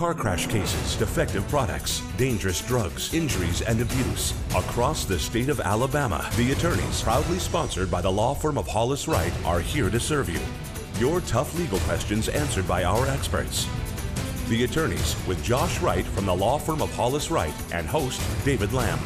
car crash cases, defective products, dangerous drugs, injuries, and abuse. Across the state of Alabama, the attorneys, proudly sponsored by the law firm of Hollis Wright, are here to serve you. Your tough legal questions answered by our experts. The attorneys with Josh Wright from the law firm of Hollis Wright and host David Lamb.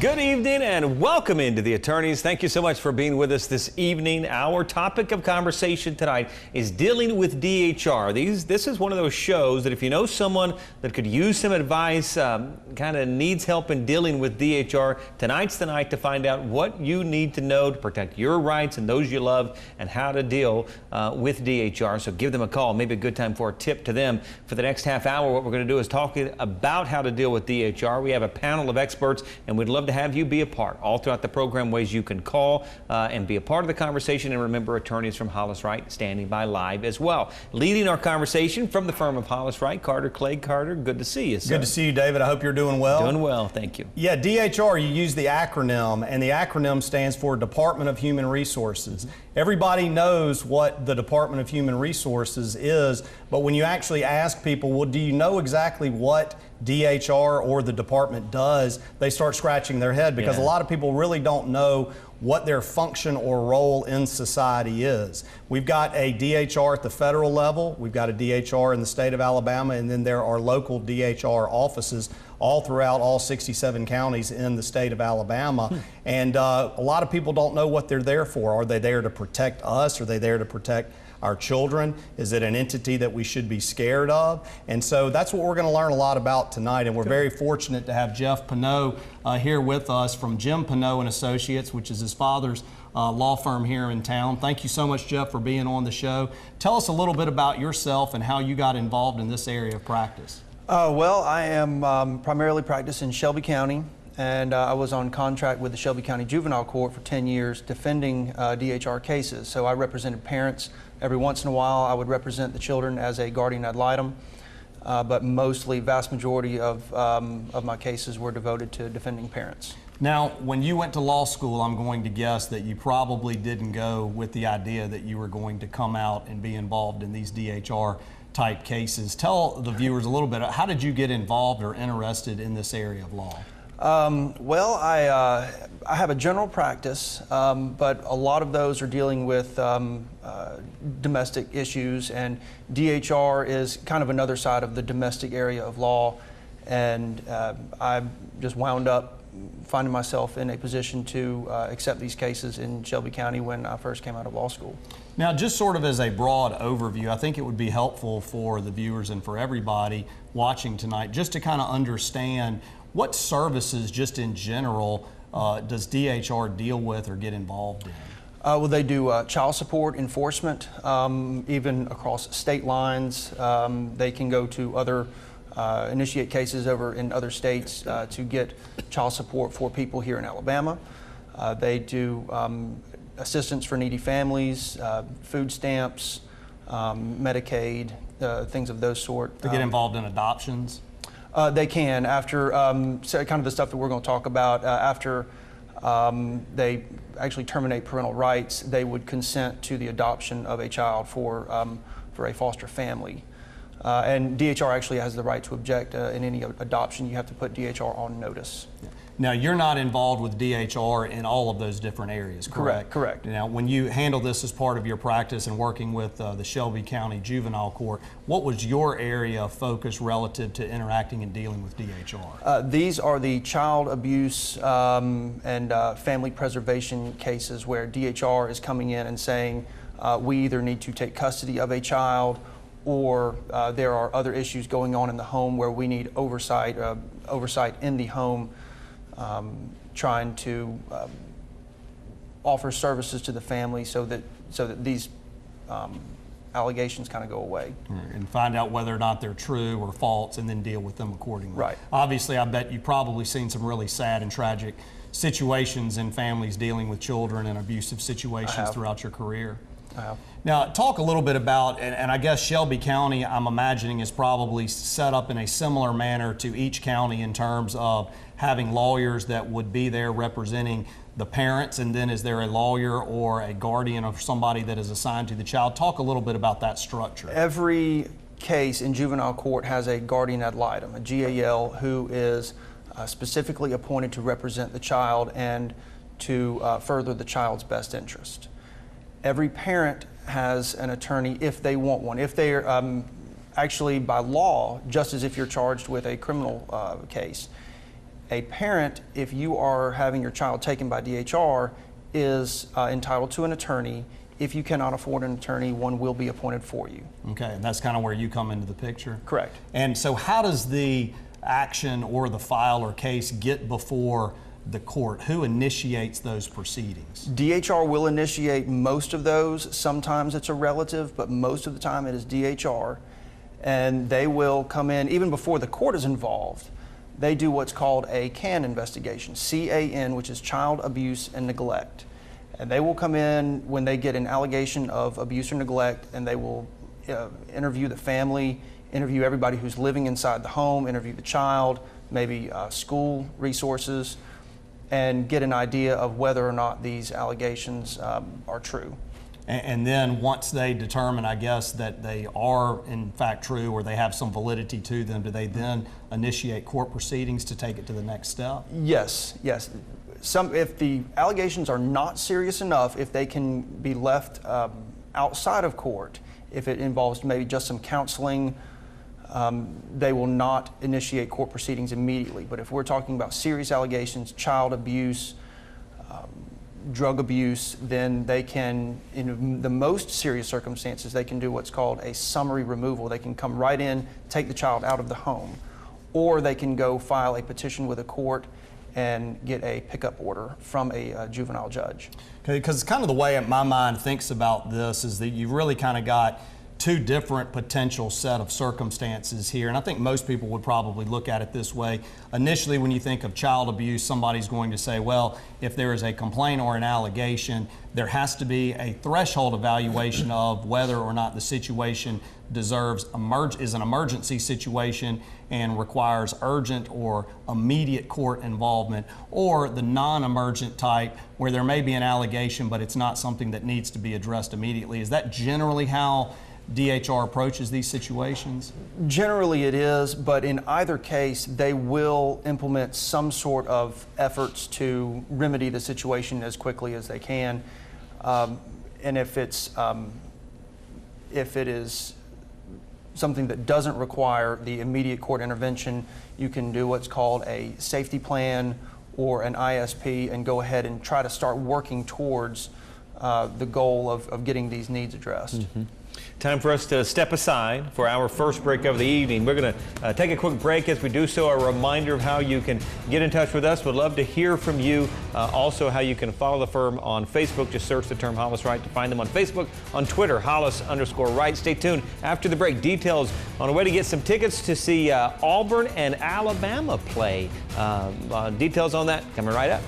Good evening and welcome into the attorneys. Thank you so much for being with us this evening. Our topic of conversation tonight is dealing with DHR. This is one of those shows that if you know someone that could use some advice, kind of needs help in dealing with DHR, tonight's the night to find out what you need to know to protect your rights and those you love and how to deal with DHR. So give them a call. Maybe a good time for a tip to them. For the next half hour, what we're going to do is talk about how to deal with DHR. We have a panel of experts and we'd love to have you be a part. All throughout the program, ways you can call and be a part of the conversation. And remember, attorneys from Hollis Wright standing by live as well. Leading our conversation from the firm of Hollis Wright, Carter Clay. Carter, good to see you, sir. Good to see you, David. I hope you're doing well. Doing well, thank you. Yeah, DHR, you use the acronym, and the acronym stands for Department of Human Resources. Everybody knows what the Department of Human Resources is, but when you actually ask people, well, do you know exactly what DHR or the department does, they start scratching their head because a lot of people really don't know what their function or role in society is. We've got a DHR at the federal level, we've got a DHR in the state of Alabama, and then there are local DHR offices all throughout all 67 counties in the state of Alabama. And a lot of people don't know what they're there for. Are they there to protect us? Are they there to protect our children? Is it an entity that we should be scared of? And so that's what we're going to learn a lot about tonight. And we're very fortunate to have Jeff Pino here with us from Jim Pino and Associates, which is his father's law firm here in town. Thank you so much, Jeff, for being on the show. Tell us a little bit about yourself and how you got involved in this area of practice. Well, I am primarily practiced in Shelby County, and I was on contract with the Shelby County Juvenile Court for 10 years defending DHR cases. So I represented parents. Every once in a while I would represent the children as a guardian ad litem, but mostly, vast majority of my cases were devoted to defending parents. Now, when you went to law school, I'm going to guess that you probably didn't go with the idea that you were going to come out and be involved in these DHR type cases. Tell the viewers a little bit, how did you get involved or interested in this area of law? Well, I have a general practice, but a lot of those are dealing with domestic issues, and DHR is kind of another side of the domestic area of law, and I just wound up finding myself in a position to accept these cases in Shelby County when I first came out of law school. Now, just sort of as a broad overview, I think it would be helpful for the viewers and for everybody watching tonight just to kind of understand what services, just in general, does DHR deal with or get involved in? Well, they do child support enforcement, even across state lines. They can go to other, initiate cases over in other states to get child support for people here in Alabama. They do assistance for needy families, food stamps, Medicaid, things of those sort. They get involved in adoptions? They can, after so kind of the stuff that we're going to talk about. After they actually terminate parental rights, they would consent to the adoption of a child for a foster family. And DHR actually has the right to object in any adoption. You have to put DHR on notice. Now, you're not involved with DHR in all of those different areas, correct? Correct. Now, when you handle this as part of your practice and working with the Shelby County Juvenile Court, what was your area of focus relative to interacting and dealing with DHR? These are the child abuse and family preservation cases where DHR is coming in and saying we either need to take custody of a child or there are other issues going on in the home where we need oversight in the home, trying to offer services to the family so that these allegations kind of go away. And find out whether or not they're true or false and then deal with them accordingly. Right. Obviously, I bet you've probably seen some really sad and tragic situations in families dealing with children and abusive situations throughout your career. Now, talk a little bit about, and I guess Shelby County, I'm imagining, is probably set up in a similar manner to each county in terms of having lawyers that would be there representing the parents, and then is there a lawyer or a guardian of somebody that is assigned to the child? Talk a little bit about that structure. Every case in juvenile court has a guardian ad litem, a GAL, who is specifically appointed to represent the child and to further the child's best interest. Every parent has an attorney if they want one. If they're actually by law, just as if you're charged with a criminal case, a parent, if you are having your child taken by DHR, is entitled to an attorney. If you cannot afford an attorney, one will be appointed for you. Okay, and that's kind of where you come into the picture? Correct. And so how does the action or the file or case get before the court? Who initiates those proceedings? DHR will initiate most of those. Sometimes it's a relative, but most of the time it is DHR. And they will come in, even before the court is involved, they do what's called a CAN investigation, C-A-N, which is child abuse and neglect. And they will come in when they get an allegation of abuse or neglect, and they will interview the family, interview everybody who's living inside the home, interview the child, maybe school resources, and get an idea of whether or not these allegations are true. And then once they determine, I guess, that they are in fact true or they have some validity to them, do they then initiate court proceedings to take it to the next step? Yes, yes. If the allegations are not serious enough, if they can be left outside of court, if it involves maybe just some counseling, they will not initiate court proceedings immediately. But if we're talking about serious allegations, child abuse, drug abuse, then they can, in the most serious circumstances, they can do what's called a summary removal. They can come right in, take the child out of the home, or they can go file a petition with a court and get a pickup order from a juvenile judge. Okay, because kind of the way my mind thinks about this is that you've really kind of got two different potential set of circumstances here, and I think most people would probably look at it this way. Initially, when you think of child abuse, somebody's going to say, well, if there is a complaint or an allegation, there has to be a threshold evaluation of whether or not the situation deserves is an emergency situation and requires urgent or immediate court involvement, or the non-emergent type where there may be an allegation but it's not something that needs to be addressed immediately. Is that generally how DHR approaches these situations? Generally it is, but in either case they will implement some sort of efforts to remedy the situation as quickly as they can. And if it is something that doesn't require the immediate court intervention, you can do what's called a safety plan or an ISP and go ahead and try to start working towards the goal of getting these needs addressed. Mm-hmm. Time for us to step aside for our first break of the evening. We're going to take a quick break. As we do so, a reminder of how you can get in touch with us. We'd love to hear from you. Also, how you can follow the firm on Facebook. Just search the term Hollis Wright to find them on Facebook. On Twitter, Hollis_Wright. Stay tuned. After the break, details on a way to get some tickets to see Auburn and Alabama play. Details on that coming right up.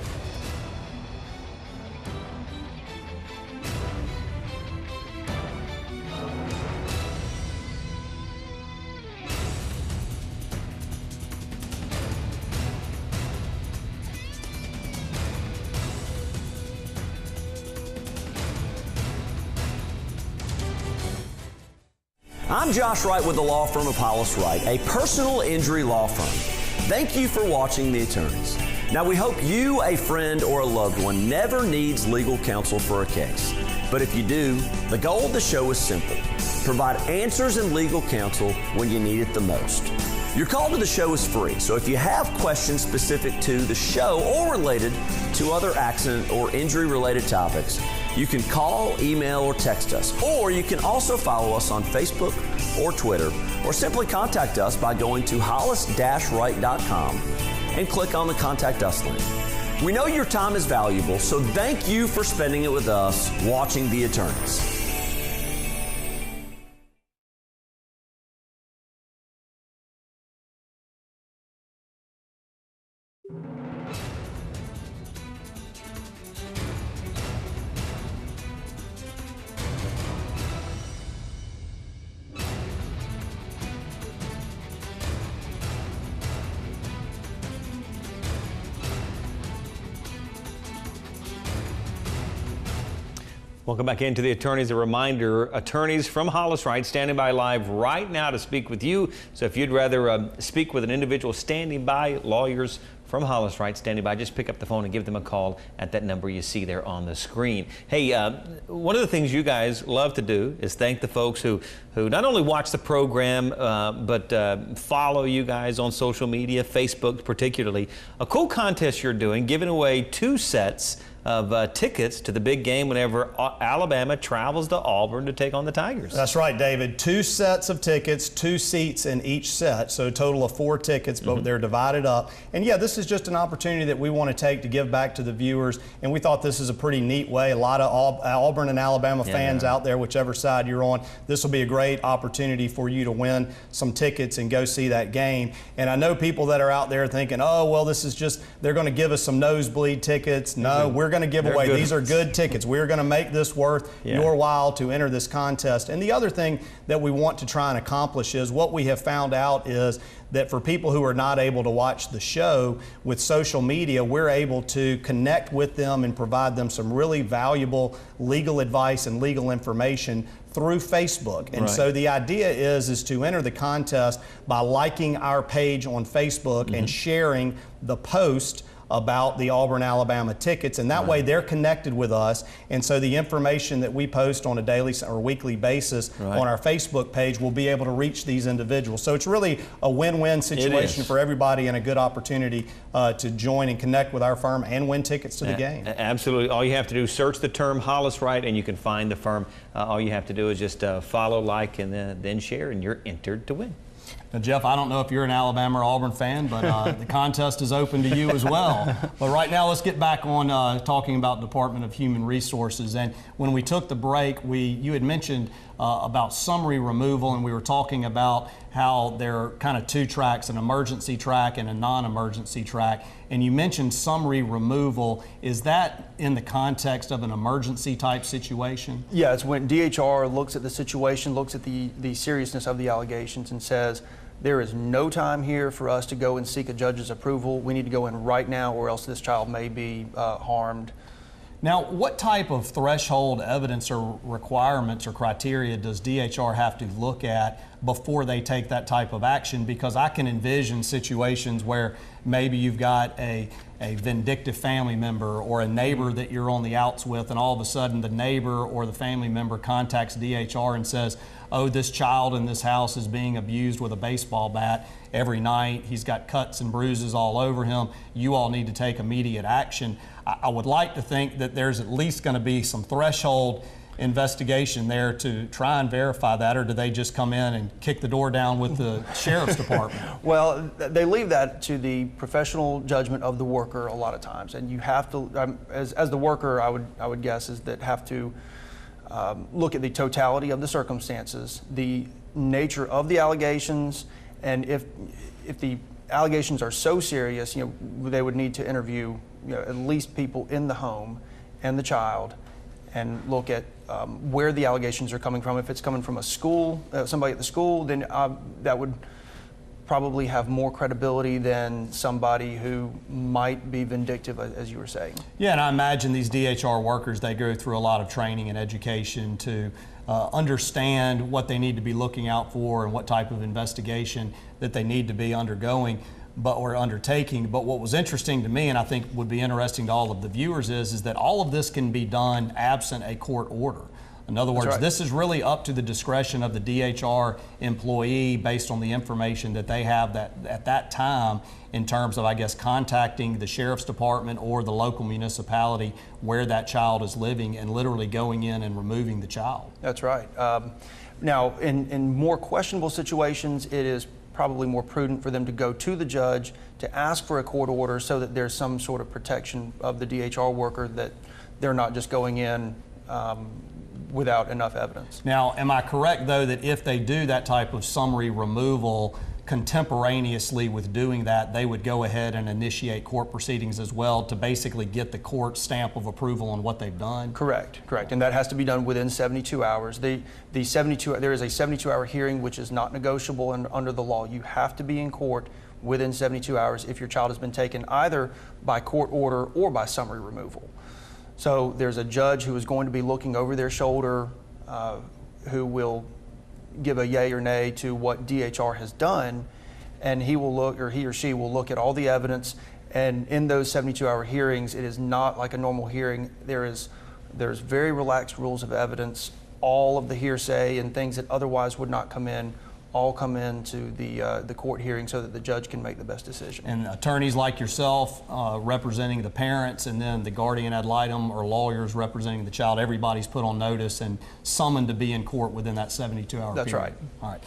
I'm Josh Wright with the law firm of Hollis Wright, a personal injury law firm. Thank you for watching The Attorneys. Now, we hope you, a friend, or a loved one never needs legal counsel for a case. But if you do, the goal of the show is simple. Provide answers and legal counsel when you need it the most. Your call to the show is free, so if you have questions specific to the show or related to other accident or injury-related topics, you can call, email, or text us. Or you can also follow us on Facebook or Twitter, or simply contact us by going to hollis-wright.com and click on the Contact Us link. We know your time is valuable, so thank you for spending it with us watching The Attorneys. Welcome back into the Attorneys. A reminder, attorneys from Hollis Wright standing by live right now to speak with you. So if you'd rather speak with an individual standing by, lawyers from Hollis Wright standing by, just pick up the phone and give them a call at that number you see there on the screen. Hey, one of the things you guys love to do is thank the folks who not only watch the program, but follow you guys on social media, Facebook particularly. A cool contest you're doing, giving away 2 sets of tickets to the big game whenever Alabama travels to Auburn to take on the Tigers. That's right, David. 2 sets of tickets, 2 seats in each set, so a total of 4 tickets, but they're divided up. And yeah, this is just an opportunity that we want to take to give back to the viewers, and we thought this is a pretty neat way. A lot of Auburn and Alabama fans out there, whichever side you're on, this will be a great opportunity for you to win some tickets and go see that game. And I know people that are out there thinking, oh, well, this is just, they're going to give us some nosebleed tickets. No, we're going to give away. These are good tickets. We're going to make this worth your while to enter this contest. And the other thing that we want to try and accomplish is, what we have found out is that for people who are not able to watch the show, with social media, we're able to connect with them and provide them some really valuable legal advice and legal information through Facebook. And so the idea is to enter the contest by liking our page on Facebook and sharing the post about the Auburn, Alabama tickets, and that way they're connected with us, and so the information that we post on a daily or weekly basis on our Facebook page will be able to reach these individuals. So it's really a win-win situation for everybody, and a good opportunity to join and connect with our firm and win tickets to the game. Absolutely. All you have to do is search the term Hollis Wright and you can find the firm. All you have to do is just follow, like, and then share, and you're entered to win. Now, Jeff, I don't know if you're an Alabama or Auburn fan, but the contest is open to you as well. But right now, let's get back on talking about Department of Human Resources. And when we took the break, you had mentioned about summary removal, and we were talking about how there are kind of 2 tracks, an emergency track and a non-emergency track. And you mentioned summary removal. Is that in the context of an emergency type situation? Yeah, it's when DHR looks at the situation, looks at the seriousness of the allegations, and says, there is no time here for us to go and seek a judge's approval. We need to go in right now, or else this child may be harmed. Now, what type of threshold evidence or requirements or criteria does DHR have to look at before they take that type of action? Because I can envision situations where maybe you've got a vindictive family member or a neighbor that you're on the outs with, and all of a sudden the neighbor or the family member contacts DHR and says, oh, this child in this house is being abused with a baseball bat every night. He's got cuts and bruises all over him. You all need to take immediate action. I would like to think that there's at least going to be some threshold investigation there to try and verify that, or do they just come in and kick the door down with the sheriff's department? Well, they leave that to the professional judgment of the worker a lot of times, and you have to, as the worker, I would guess, is that have to look at the totality of the circumstances, the nature of the allegations, and if the allegations are so serious, they would need to interview at least people in the home and the child, and look at where the allegations are coming from. If it's coming from a school, somebody at the school, then that would probably have more credibility than somebody who might be vindictive, as you were saying. Yeah, and I imagine these DHR workers, they go through a lot of training and education to understand what they need to be looking out for and what type of investigation that they need to be undergoing or undertaking. But what was interesting to me, and I think would be interesting to all of the viewers, is that all of this can be done absent a court order. In other words, this is really up to the discretion of the DHR employee based on the information that they have at that time, in terms of, I guess, contacting the sheriff's department or the local municipality where that child is living, and literally going in and removing the child. That's right. Now, in more questionable situations, it is probably more prudent for them to go to the judge to ask for a court order, so that there's some sort of protection of the DHR worker, that they're not just going in without enough evidence. Now, am I correct, though, that if they do that type of summary removal, contemporaneously with doing that, they would go ahead and initiate court proceedings as well to basically get the court stamp of approval on what they've done? Correct, and that has to be done within 72 hours. There is a 72-hour hearing, which is not negotiable under the law. You have to be in court within 72 hours if your child has been taken either by court order or by summary removal. So there's a judge who is going to be looking over their shoulder, who will give a yay or nay to what DHR has done, and he or she will look at all the evidence. And in those 72-hour hearings, it is not like a normal hearing. There's very relaxed rules of evidence. All of the hearsay and things that otherwise would not come in all come into the court hearing so that the judge can make the best decision. And attorneys like yourself representing the parents, and then the guardian ad litem or lawyers representing the child, everybody's put on notice and summoned to be in court within that 72-hour period. That's right. All right.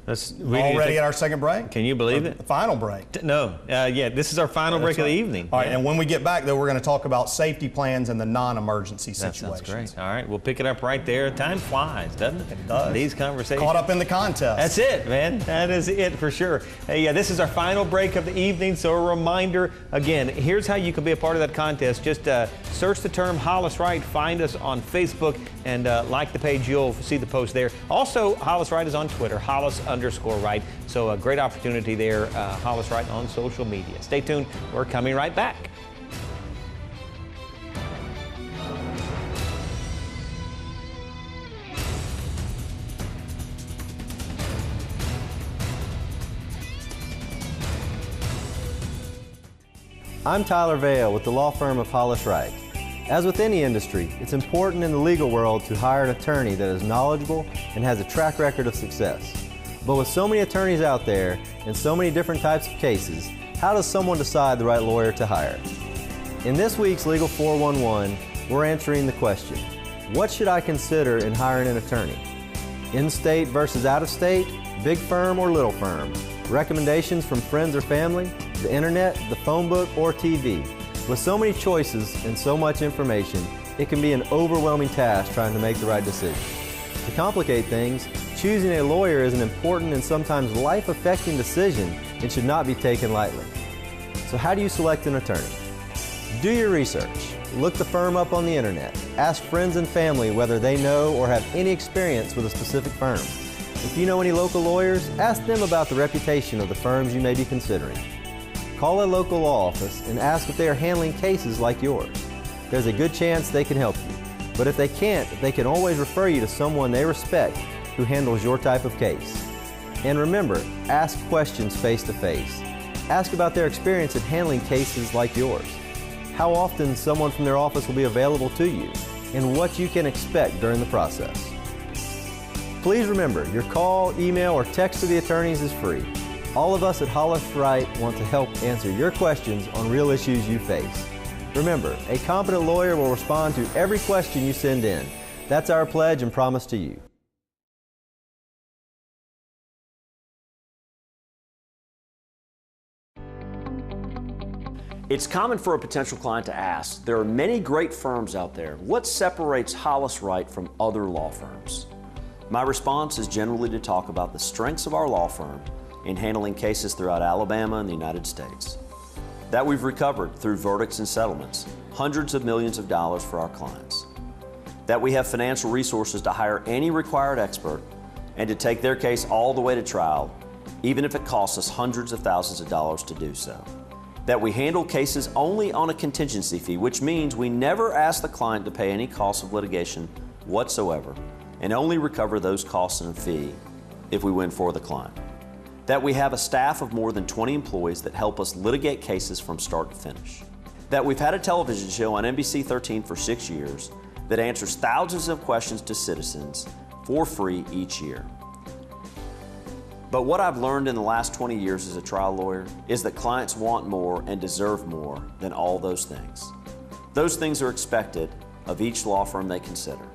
Already at our second break? Can you believe it? The final break. No. Yeah, this is our final break of the evening. All right, and when we get back, though, we're going to talk about safety plans and the non-emergency That situations. sounds great. All right, we'll pick it up right there. Time flies, doesn't it? It does. These conversations. Caught up in the contest. That's it, man. That is it for sure. Hey, yeah, this is our final break of the evening, so a reminder, again, here's how you can be a part of that contest. Just search the term Hollis Wright, find us on Facebook, and like the page. You'll see the post there. Also, Hollis Wright is on Twitter, Hollis_Wright. So a great opportunity there, Hollis Wright on social media. Stay tuned. We're coming right back. I'm Tyler Vail with the law firm of Hollis Wright. As with any industry, it's important in the legal world to hire an attorney that is knowledgeable and has a track record of success. But with so many attorneys out there and so many different types of cases, how does someone decide the right lawyer to hire? In this week's Legal 411, we're answering the question, what should I consider in hiring an attorney? In-state versus out-of-state, big firm or little firm, recommendations from friends or family, the internet, the phone book, or TV. With so many choices and so much information, it can be an overwhelming task trying to make the right decision. To complicate things, choosing a lawyer is an important and sometimes life-affecting decision and should not be taken lightly. So how do you select an attorney? Do your research. Look the firm up on the internet. Ask friends and family whether they know or have any experience with a specific firm. If you know any local lawyers, ask them about the reputation of the firms you may be considering. Call a local law office and ask if they are handling cases like yours. There's a good chance they can help you. But if they can't, they can always refer you to someone they respect who handles your type of case. And remember, ask questions face to face. Ask about their experience in handling cases like yours. How often someone from their office will be available to you, and what you can expect during the process. Please remember, your call, email, or text to the attorneys is free. All of us at Hollis Wright want to help answer your questions on real issues you face. Remember, a competent lawyer will respond to every question you send in. That's our pledge and promise to you. It's common for a potential client to ask, there are many great firms out there. What separates Hollis Wright from other law firms? My response is generally to talk about the strengths of our law firm in handling cases throughout Alabama and the United States. That we've recovered through verdicts and settlements, hundreds of millions of dollars for our clients. That we have financial resources to hire any required expert and to take their case all the way to trial, even if it costs us hundreds of thousands of dollars to do so. That we handle cases only on a contingency fee, which means we never ask the client to pay any costs of litigation whatsoever, and only recover those costs in a fee if we win for the client. That we have a staff of more than 20 employees that help us litigate cases from start to finish. That we've had a television show on NBC 13 for 6 years that answers thousands of questions to citizens for free each year. But what I've learned in the last 20 years as a trial lawyer is that clients want more and deserve more than all those things. Those things are expected of each law firm they consider.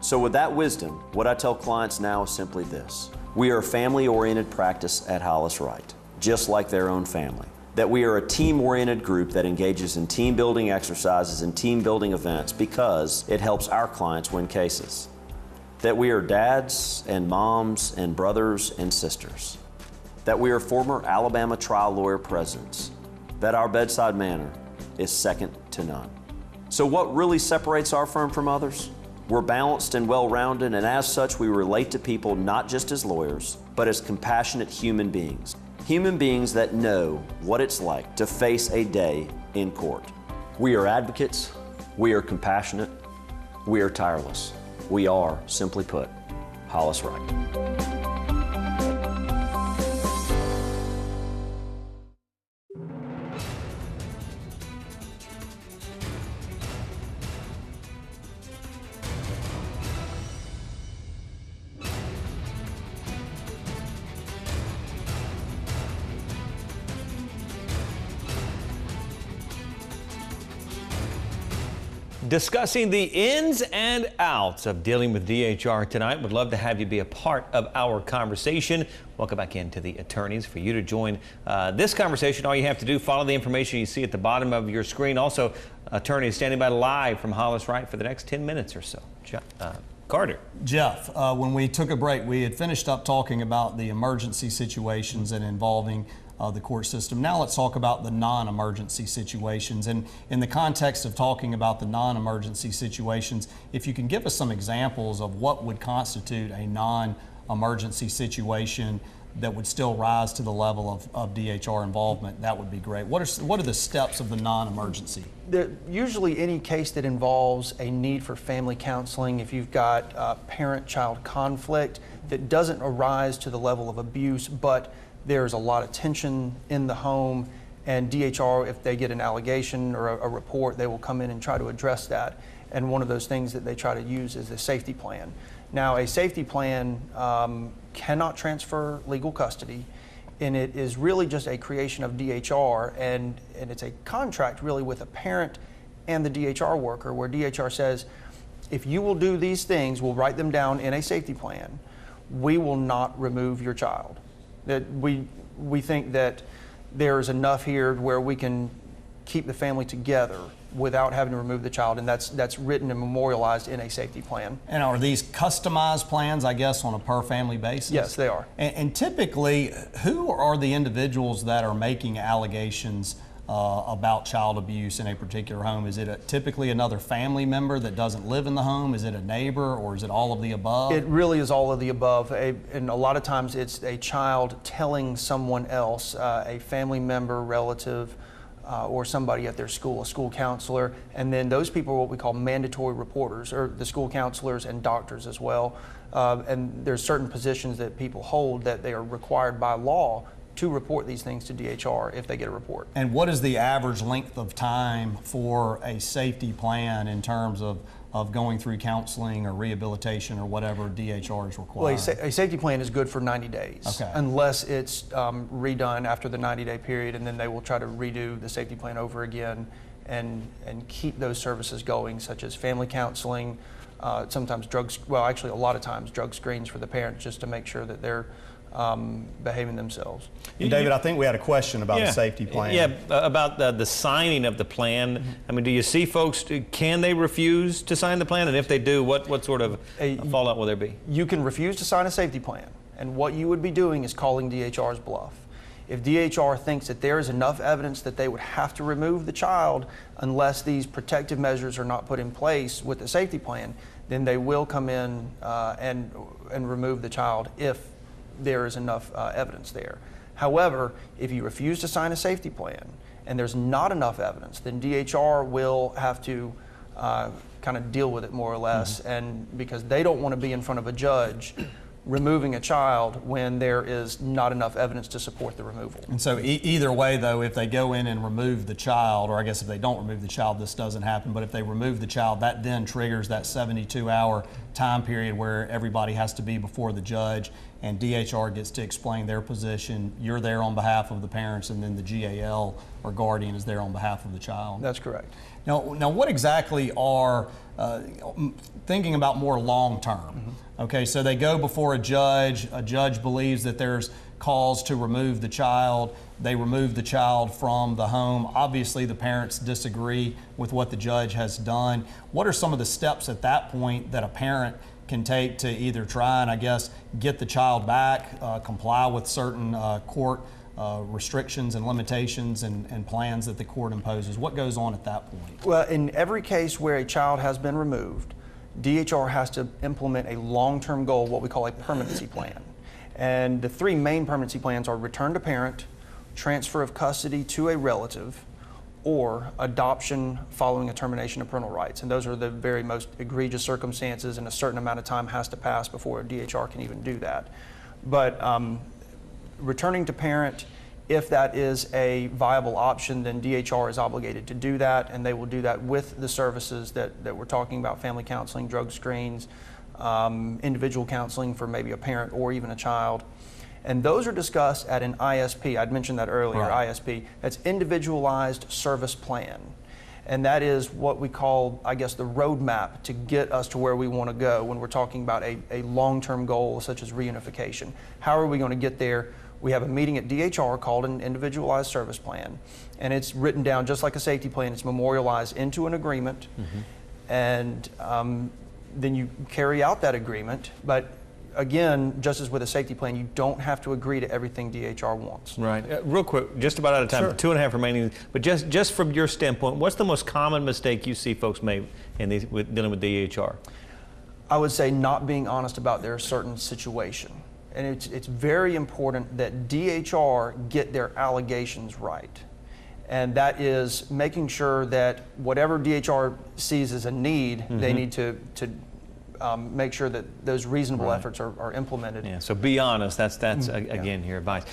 So with that wisdom, what I tell clients now is simply this. We are a family-oriented practice at Hollis Wright, just like their own family. That we are a team-oriented group that engages in team-building exercises and team-building events because it helps our clients win cases. That we are dads and moms and brothers and sisters. That we are former Alabama trial lawyer presidents. That our bedside manner is second to none. So what really separates our firm from others? We're balanced and well-rounded, and as such, we relate to people not just as lawyers, but as compassionate human beings. Human beings that know what it's like to face a day in court. We are advocates, We are compassionate. We are tireless. We are, simply put, Hollis Wright. Discussing the ins and outs of dealing with DHR tonight. Would love to have you be a part of our conversation. Welcome back into the attorneys. For you to join this conversation, all you have to do, follow the information you see at the bottom of your screen. Also, attorneys standing by live from Hollis Wright for the next 10 minutes or so. Carter. Jeff, when we took a break, we had finished up talking about the emergency situations and involving the court system. Now let's talk about the non-emergency situations. And in the context of talking about the non-emergency situations, if you can give us some examples of what would constitute a non-emergency situation that would still rise to the level of DHR involvement, that would be great. What are the steps of the non-emergency? Usually any case that involves a need for family counseling, if you've got parent-child conflict that doesn't arise to the level of abuse, but there's a lot of tension in the home, and DHR, if they get an allegation or a report, they will come in and try to address that. And one of those things that they try to use is a safety plan. Now, a safety plan cannot transfer legal custody, and it is really just a creation of DHR, and it's a contract really with a parent and the DHR worker, where DHR says, if you will do these things, we'll write them down in a safety plan, we will not remove your child. That we think that there's enough here where we can keep the family together without having to remove the child, and that's written and memorialized in a safety plan. And are these customized plans, I guess, on a per family basis? Yes, they are. And typically, who are the individuals that are making allegations about child abuse in a particular home? Is it typically another family member that doesn't live in the home? Is it a neighbor, or is it all of the above? It really is all of the above, and a lot of times it's a child telling someone else, a family member, relative, or somebody at their school, a school counselor, and then those people are what we call mandatory reporters, or the school counselors and doctors as well. And there's certain positions that people hold that they are required by law to report these things to DHR if they get a report. And what is the average length of time for a safety plan in terms of going through counseling or rehabilitation or whatever DHR is required? Well, a safety plan is good for 90 days, okay, unless it's redone after the 90-day period, and then they will try to redo the safety plan over again and keep those services going, such as family counseling, sometimes drugs, well, actually a lot of times drug screens for the parents, just to make sure that they're behaving themselves. And David, I think we had a question about the safety plan. Yeah, about the signing of the plan. I mean, do you see folks, can they refuse to sign the plan? And if they do, what sort of fallout will there be? You can refuse to sign a safety plan, and what you would be doing is calling DHR's bluff. If DHR thinks that there is enough evidence that they would have to remove the child unless these protective measures are not put in place with the safety plan, then they will come in and remove the child if there is enough evidence there. However, if you refuse to sign a safety plan and there's not enough evidence, then DHR will have to kind of deal with it more or less, and because they don't want to be in front of a judge removing a child when there is not enough evidence to support the removal. And so either way, though, if they go in and remove the child, or I guess if they don't remove the child, this doesn't happen, but if they remove the child, that then triggers that 72-hour time period where everybody has to be before the judge, and DHR gets to explain their position. You're there on behalf of the parents, and then the GAL or guardian is there on behalf of the child. That's correct. Now what exactly are, thinking about more long-term, okay, so they go before a judge believes that there's cause to remove the child, they remove the child from the home. Obviously the parents disagree with what the judge has done. What are some of the steps at that point that a parent can take to either try and, I guess, get the child back, comply with certain court restrictions and limitations and plans that the court imposes? What goes on at that point? Well, in every case where a child has been removed, DHR has to implement a long-term goal, what we call a permanency plan. And the three main permanency plans are return to parent, transfer of custody to a relative, or adoption following a termination of parental rights. And those are the very most egregious circumstances, and a certain amount of time has to pass before a DHR can even do that. But returning to parent, if that is a viable option, then DHR is obligated to do that, and they will do that with the services that we're talking about: family counseling, drug screens, individual counseling for maybe a parent or even a child. And those are discussed at an ISP. I'd mentioned that earlier, right. ISP. That's individualized service plan. And that is what we call, I guess, the roadmap to get us to where we want to go when we're talking about a long-term goal such as reunification. How are we going to get there? We have a meeting at DHR called an individualized service plan, and it's written down just like a safety plan. It's memorialized into an agreement, and then you carry out that agreement. But again, just as with a safety plan, you don't have to agree to everything DHR wants. Right. Real quick, just about out of time, Sure. 2.5 remaining, but just from your standpoint, what's the most common mistake you see folks make in these, dealing with DHR? I would say not being honest about their certain situation. And it's very important that DHR get their allegations right. And that is making sure that whatever DHR sees as a need, they need to make sure that those reasonable efforts are implemented. Yeah, so be honest. That's again your advice.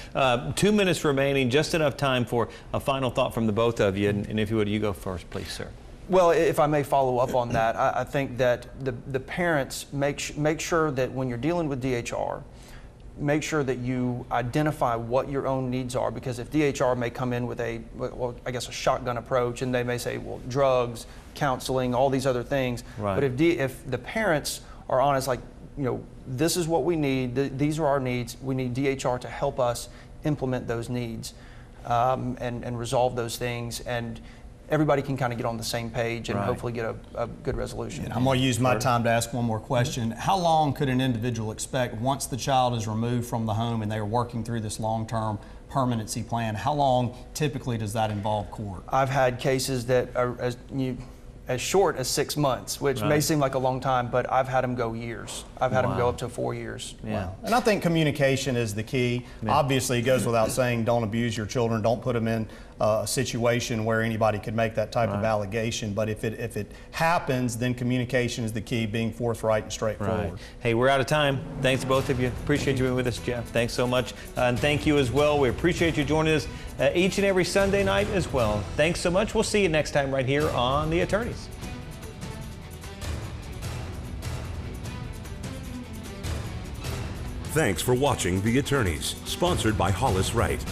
2 minutes remaining, just enough time for a final thought from the both of you. And if you would, you go first, please, sir. Well, if I may follow up on that, I think that the parents make sure that when you're dealing with DHR, make sure that you identify what your own needs are, because if DHR may come in with a shotgun approach, and they may say, well, drugs, counseling, all these other things. Right. But if the parents are honest, like, this is what we need, these are our needs, we need DHR to help us implement those needs and resolve those things, and everybody can kind of get on the same page and hopefully get a good resolution. And I'm going to use my time to ask one more question. How long could an individual expect, once the child is removed from the home and they are working through this long-term permanency plan, how long typically does that involve court? I've had cases that are as short as 6 months, which may seem like a long time, but I've had them go years. I've had them go up to 4 years. Yeah. Wow. And I think communication is the key. Obviously, it goes without saying, don't abuse your children, don't put them in a situation where anybody could make that type of allegation. But if it happens, then communication is the key, being forthright and straightforward. Right. Hey, we're out of time. Thanks, both of you. Appreciate you being with us, Jeff. Thanks so much. And thank you as well. We appreciate you joining us each and every Sunday night as well. Thanks so much. We'll see you next time right here on The Attorneys. Thanks for watching The Attorneys, sponsored by Hollis Wright.